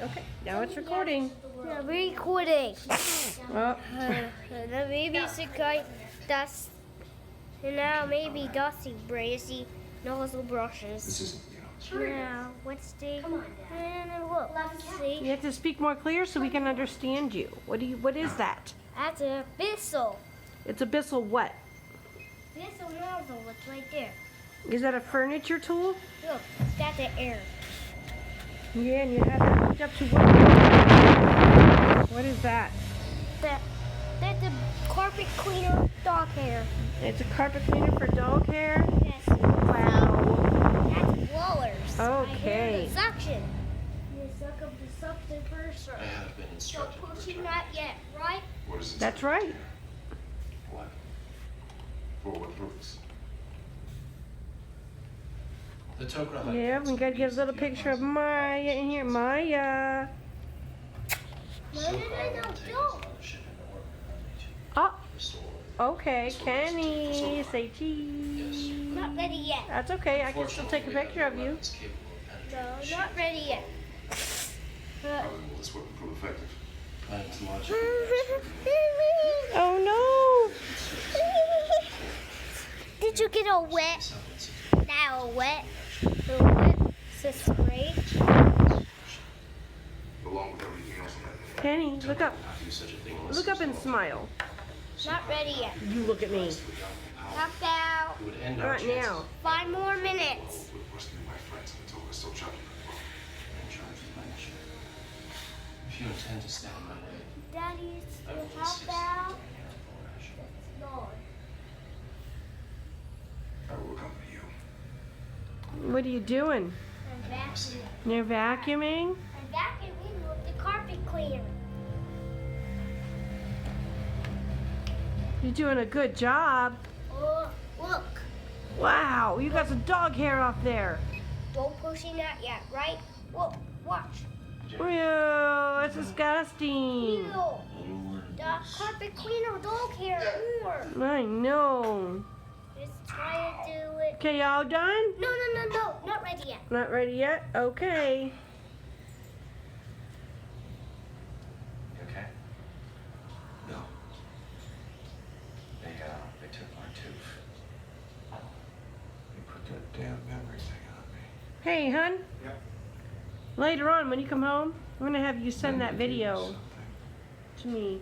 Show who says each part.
Speaker 1: Okay, now it's recording.
Speaker 2: Yeah, we're recording.
Speaker 1: Well,
Speaker 2: The baby's guy dust. And now maybe Dusty Brazy nozzle brushes.
Speaker 3: This isn't, you know.
Speaker 2: Now, what's the? Come on, Dad. Look, see?
Speaker 1: you have to speak more clear so we can understand you. What is that?
Speaker 2: That's a Bissell.
Speaker 1: It's a Bissell what?
Speaker 2: Bissell nozzle. It's right there.
Speaker 1: Is that a furniture tool?
Speaker 2: Look, that's the air.
Speaker 1: Yeah, and you have that hooked up to what? What is that?
Speaker 2: That's a carpet cleaner dog hair.
Speaker 1: It's a carpet cleaner for dog hair?
Speaker 2: Yes.
Speaker 1: Wow.
Speaker 2: That's blowers.
Speaker 1: Okay.
Speaker 2: The suction. You suck up the suction first.
Speaker 3: I have been instructed.
Speaker 2: Don't push it not yet, right?
Speaker 3: What is it?
Speaker 1: That's right.
Speaker 3: What? For what purpose? The Tok'ra.
Speaker 1: Yeah, we gotta get a little picture of Maya in here. Maya.
Speaker 2: No, don't.
Speaker 1: Oh, okay. Kenny, say cheese.
Speaker 2: Not ready yet.
Speaker 1: That's okay. I can still take a picture of you.
Speaker 2: No, not ready yet.
Speaker 3: How will this weapon prove effective? Plan to launch
Speaker 1: Oh
Speaker 2: Did you get all wet? Now wet. The wet to spray.
Speaker 3: along with everything else.
Speaker 1: no. Kenny, look up.
Speaker 3: Do such a thing.
Speaker 1: Look up and smile.
Speaker 2: Not ready yet.
Speaker 1: You look at me.
Speaker 2: About
Speaker 3: It would end
Speaker 1: All
Speaker 3: our
Speaker 1: right, now.
Speaker 2: 5 more minutes.
Speaker 3: With rescuing my friends until we're still chugging. In charge of my mission. If you intend to stand in my way,
Speaker 2: Daddy,
Speaker 3: I will
Speaker 2: how
Speaker 3: insist
Speaker 2: about?
Speaker 3: on your careful ration.
Speaker 2: Lord.
Speaker 3: I will accompany you.
Speaker 1: What are you doing?
Speaker 2: I'm vacuuming.
Speaker 1: You're vacuuming?
Speaker 2: I'm vacuuming with the carpet cleaner.
Speaker 1: You're doing a good job.
Speaker 2: Oh, look.
Speaker 1: Wow, you got some dog hair off there.
Speaker 2: Don't push it out yet, right? Look, watch.
Speaker 1: Ew, that's disgusting.
Speaker 2: Ew. The carpet cleaner dog hair more.
Speaker 1: I know.
Speaker 2: Just try to do it.
Speaker 1: Okay, y'all done?
Speaker 2: No, not ready yet.
Speaker 1: Not ready yet? Okay.
Speaker 3: You okay? No. They took my tooth. They put that damn memory thing on me.
Speaker 1: Hey, hun.
Speaker 3: Yep.
Speaker 1: Later on, when you come home, I'm gonna have you send that video
Speaker 3: Something.
Speaker 1: to me.